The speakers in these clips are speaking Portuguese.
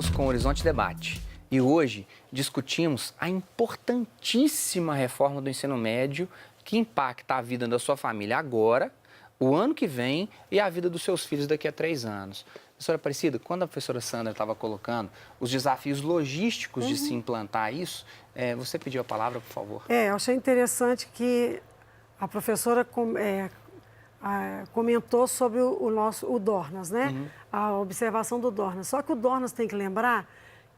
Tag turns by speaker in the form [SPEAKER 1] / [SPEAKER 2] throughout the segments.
[SPEAKER 1] Voltamos com o Horizonte Debate e hoje discutimos a importantíssima reforma do ensino médio que impacta a vida da sua família agora, o ano que vem e a vida dos seus filhos daqui a 3 anos. Professora Aparecida, quando a professora Sandra estava colocando os desafios logísticos de se implantar isso, você pediu a palavra, por favor.
[SPEAKER 2] Eu achei interessante que a professora comentou sobre o Dornas, né? A observação do Dornas. Só que o Dornas tem que lembrar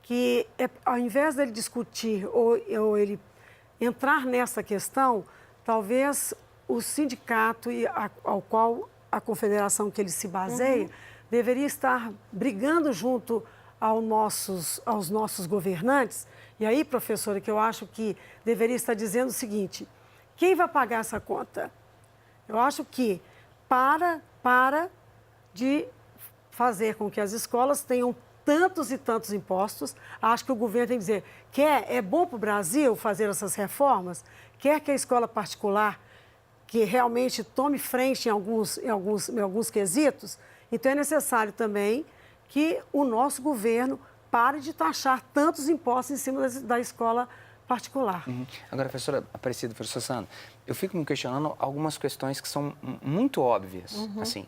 [SPEAKER 2] que, ao invés dele discutir ou ele entrar nessa questão, talvez o sindicato ao qual a confederação que ele se baseia deveria estar brigando junto aos nossos governantes. E aí, professora, que eu acho que deveria estar dizendo o seguinte: quem vai pagar essa conta? Eu acho que para de fazer com que as escolas tenham tantos e tantos impostos. Acho que o governo tem que dizer: é bom para o Brasil fazer essas reformas? Quer que a escola particular que realmente tome frente em alguns quesitos? Então, é necessário também que o nosso governo pare de taxar tantos impostos em cima da escola particular.
[SPEAKER 1] Agora, professora Aparecida, professora Sandra, eu fico me questionando algumas questões que são muito óbvias. Assim,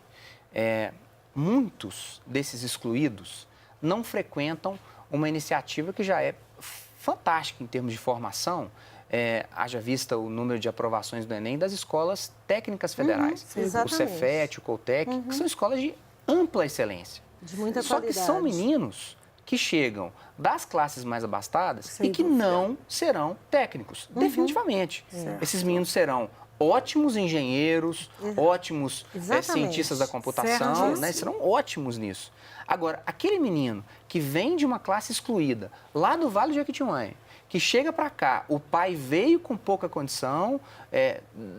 [SPEAKER 1] muitos desses excluídos não frequentam uma iniciativa que já é fantástica em termos de formação, haja vista o número de aprovações do Enem das escolas técnicas federais. O Cefet, o Coltec, que são escolas de ampla excelência.
[SPEAKER 3] De muita
[SPEAKER 1] Só
[SPEAKER 3] qualidade.
[SPEAKER 1] que são meninos que chegam das classes mais abastadas e que não serão técnicos, definitivamente. Esses meninos serão ótimos engenheiros, ótimos cientistas da computação, né? Serão ótimos nisso. Agora, aquele menino que vem de uma classe excluída, lá do Vale do Jequitinhonha, que chega para cá, o pai veio com pouca condição,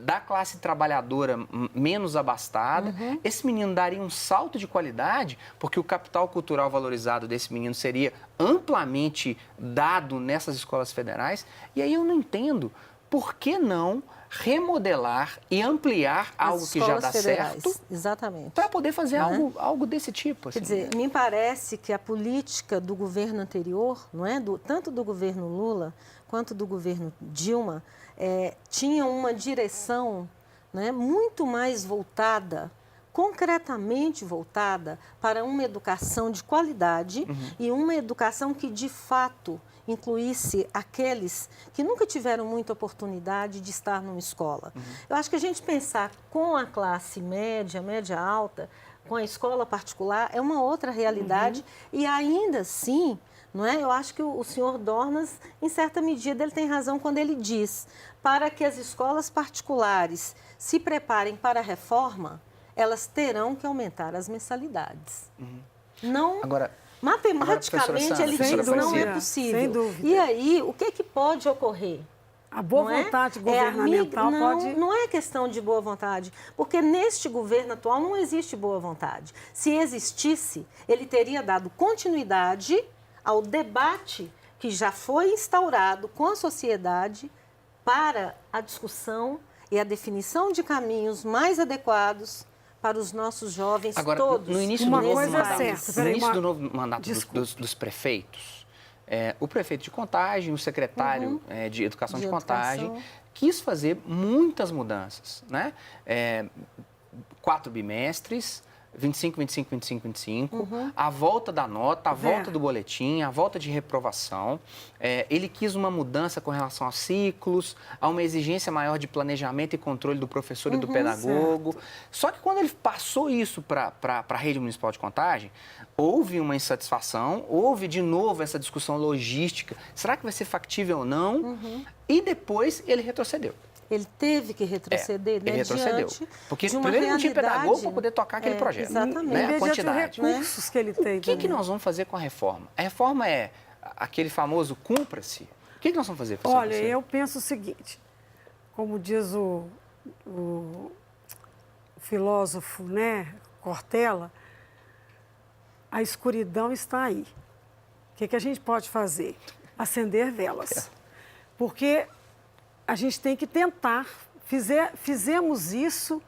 [SPEAKER 1] da classe trabalhadora menos abastada, esse menino daria um salto de qualidade, porque o capital cultural valorizado desse menino seria amplamente dado nessas escolas federais. E aí eu não entendo por que não remodelar e ampliar algo que já dá certo,
[SPEAKER 3] exatamente,
[SPEAKER 1] para poder fazer algo desse tipo. Assim.
[SPEAKER 3] Quer dizer, me parece que a política do governo anterior, não é, tanto do governo Lula quanto do governo Dilma, tinha uma direção, né, muito mais voltada, concretamente voltada para uma educação de qualidade e uma educação que, de fato, incluísse aqueles que nunca tiveram muita oportunidade de estar numa escola. Eu acho que a gente pensar com a classe média, média alta, com a escola particular, é uma outra realidade e ainda assim, não é? Eu acho que o senhor Dornas, em certa medida, ele tem razão quando ele diz: para que as escolas particulares se preparem para a reforma, elas terão que aumentar as mensalidades. Não...
[SPEAKER 1] Agora,
[SPEAKER 3] matematicamente, ele diz que não é possível.
[SPEAKER 2] Sem dúvida.
[SPEAKER 3] E aí, o que pode ocorrer?
[SPEAKER 2] A boa vontade governamental pode...
[SPEAKER 3] Não é questão de boa vontade, porque neste governo atual não existe boa vontade. Se existisse, ele teria dado continuidade ao debate que já foi instaurado com a sociedade para a discussão e a definição de caminhos mais adequados para os nossos jovens.
[SPEAKER 1] Agora,
[SPEAKER 3] todos.
[SPEAKER 1] No início do novo mandato dos prefeitos, o prefeito de Contagem, o secretário de Educação de Contagem, quis fazer muitas mudanças, né? 4 bimestres, 25, 25, 25, 25, a volta da nota, a volta do boletim, a volta de reprovação. Ele quis uma mudança com relação aos ciclos, a uma exigência maior de planejamento e controle do professor e do pedagogo. Só que quando ele passou isso para a rede municipal de Contagem, houve uma insatisfação, houve de novo essa discussão logística, será que vai ser factível ou não? E depois ele retrocedeu.
[SPEAKER 3] Ele teve que retroceder,
[SPEAKER 1] ele retrocedeu. Porque primeiro não tinha pedagogo para poder tocar aquele projeto.
[SPEAKER 3] Exatamente.
[SPEAKER 1] Né? A quantidade.
[SPEAKER 2] Recursos que ele tem.
[SPEAKER 1] O que nós vamos fazer com a reforma? A reforma é aquele famoso cumpra-se. O que nós vamos fazer?
[SPEAKER 2] Olha, eu penso o seguinte, como diz o filósofo, né, Cortella, a escuridão está aí. O que a gente pode fazer? Acender velas. Porque a gente tem que tentar. Fizemos isso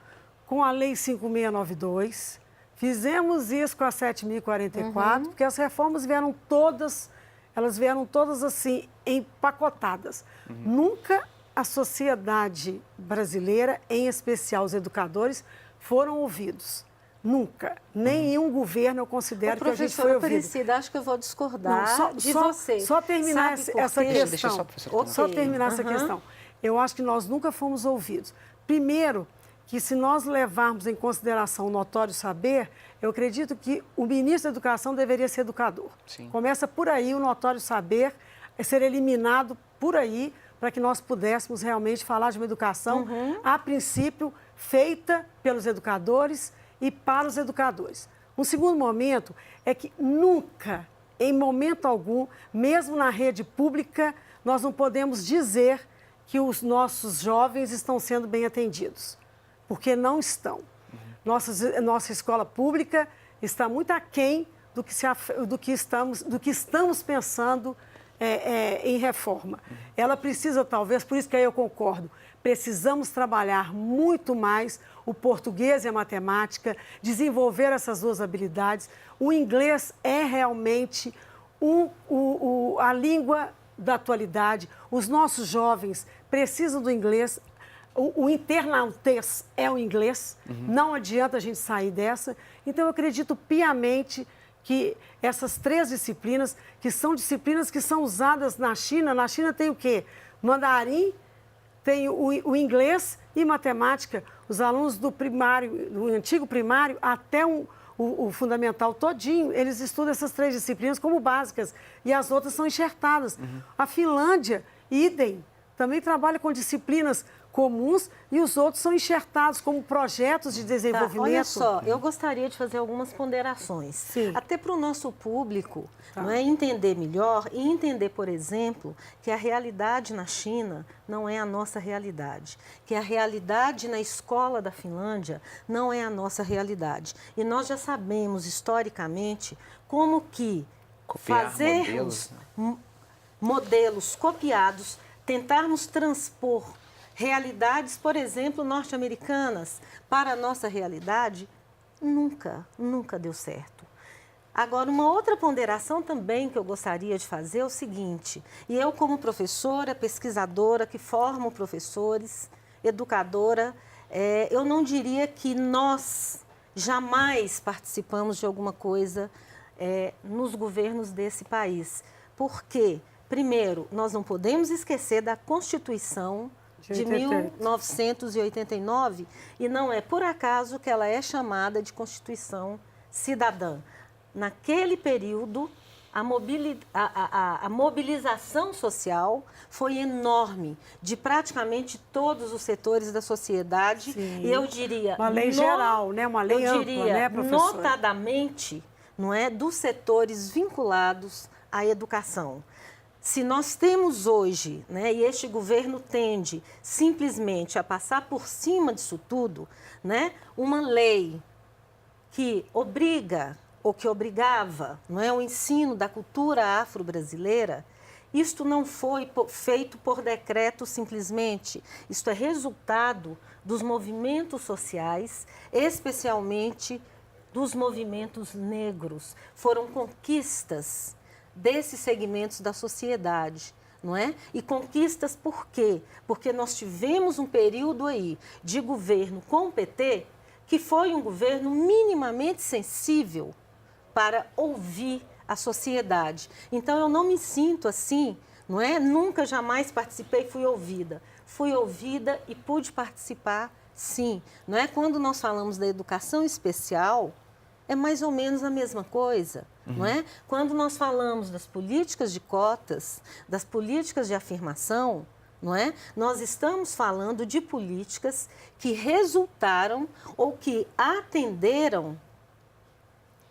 [SPEAKER 2] com a Lei 5692, Fizemos isso com a 7.044, porque as reformas vieram todas, assim, empacotadas. Nunca a sociedade brasileira, em especial os educadores, foram ouvidos. Nunca. Nenhum governo eu considero que a gente foi ouvido.
[SPEAKER 3] Aparecida, acho que eu vou discordar de você.
[SPEAKER 2] Só terminar essa questão.
[SPEAKER 1] Deixa
[SPEAKER 2] Só terminar essa questão. Eu acho que nós nunca fomos ouvidos. Primeiro, que se nós levarmos em consideração o notório saber, eu acredito que o ministro da Educação deveria ser educador.
[SPEAKER 1] Sim.
[SPEAKER 2] Começa por aí o notório saber, ser eliminado por aí, para que nós pudéssemos realmente falar de uma educação, a princípio, feita pelos educadores e para os educadores. Um segundo momento é que nunca, em momento algum, mesmo na rede pública, nós não podemos dizer que os nossos jovens estão sendo bem atendidos, porque não estão. Nossa escola pública está muito aquém do que estamos pensando em reforma. Ela precisa, talvez, por isso que aí eu concordo, precisamos trabalhar muito mais o português e a matemática, desenvolver essas duas habilidades. O inglês é realmente a língua da atualidade. Os nossos jovens precisam do inglês. O internautês é o inglês. Não adianta a gente sair dessa. Então, eu acredito piamente que essas 3 disciplinas, que são disciplinas que são usadas na China tem o quê? Mandarim, tem o inglês e matemática. Os alunos do primário, do antigo primário até o fundamental todinho, eles estudam essas 3 disciplinas como básicas e as outras são enxertadas. A Finlândia, idem, também trabalha com disciplinas comuns e os outros são enxertados como projetos de desenvolvimento.
[SPEAKER 3] Olha só, eu gostaria de fazer algumas ponderações.
[SPEAKER 2] Sim.
[SPEAKER 3] Até para o nosso público não é, entender melhor e entender, por exemplo, que a realidade na China não é a nossa realidade, que a realidade na escola da Finlândia não é a nossa realidade. E nós já sabemos, historicamente, como que fazer modelos copiados, tentarmos transpor realidades, por exemplo, norte-americanas para a nossa realidade, nunca deu certo. Agora, uma outra ponderação também que eu gostaria de fazer é o seguinte, e eu como professora, pesquisadora, que formo professores, educadora, eu não diria que nós jamais participamos de alguma coisa nos governos desse país. Por quê? Primeiro, nós não podemos esquecer da Constituição de 1989, e não é por acaso que ela é chamada de Constituição Cidadã. Naquele período, a mobilização social foi enorme, de praticamente todos os setores da sociedade.
[SPEAKER 2] Sim.
[SPEAKER 3] E eu diria...
[SPEAKER 2] Uma lei geral, né? Uma lei ampla, né, professora?
[SPEAKER 3] Notadamente, não é, dos setores vinculados à educação. Se nós temos hoje, né, e este governo tende simplesmente a passar por cima disso tudo, né, uma lei que obriga ou que obrigava, não é, o ensino da cultura afro-brasileira, isto não foi feito por decreto simplesmente, isto é resultado dos movimentos sociais, especialmente dos movimentos negros. Foram conquistas desses segmentos da sociedade, não é? E conquistas por quê? Porque nós tivemos um período aí de governo com o PT que foi um governo minimamente sensível para ouvir a sociedade. Então, eu não me sinto assim, não é? Nunca, jamais participei, fui ouvida. Fui ouvida e pude participar, sim. Não é? Quando nós falamos da educação especial, é mais ou menos a mesma coisa, não é? Quando nós falamos das políticas de cotas, das políticas de afirmação, não é? Nós estamos falando de políticas que resultaram ou que atenderam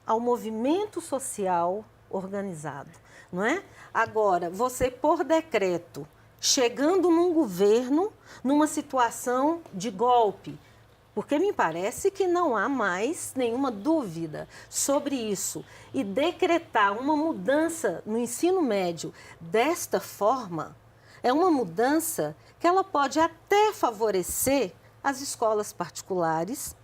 [SPEAKER 3] ao movimento social organizado, não é? Agora, você por decreto, chegando num governo, numa situação de golpe, porque me parece que não há mais nenhuma dúvida sobre isso. E decretar uma mudança no ensino médio desta forma é uma mudança que ela pode até favorecer as escolas particulares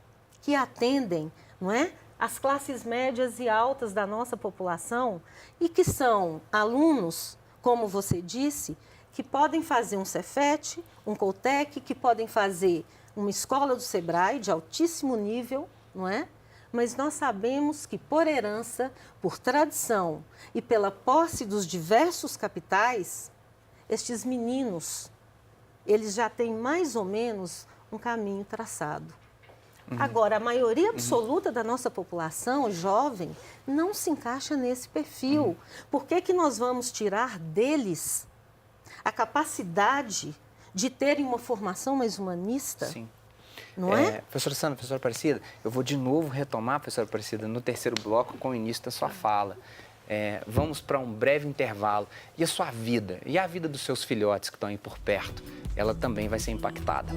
[SPEAKER 3] que atendem, não é, as classes médias e altas da nossa população e que são alunos, como você disse, que podem fazer um Cefet, um Coltec, que podem fazer uma escola do Sebrae de altíssimo nível, não é? Mas nós sabemos que por herança, por tradição e pela posse dos diversos capitais, estes meninos, eles já têm mais ou menos um caminho traçado. Agora, a maioria absoluta da nossa população jovem não se encaixa nesse perfil. Por que que nós vamos tirar deles a capacidade de terem uma formação mais humanista?
[SPEAKER 1] Sim.
[SPEAKER 3] Não é?
[SPEAKER 1] Professora Sandra, professora Aparecida, eu vou de novo retomar, professora Aparecida, no terceiro bloco com o início da sua fala. Vamos para um breve intervalo. E a sua vida, e a vida dos seus filhotes que estão aí por perto, ela também vai ser impactada.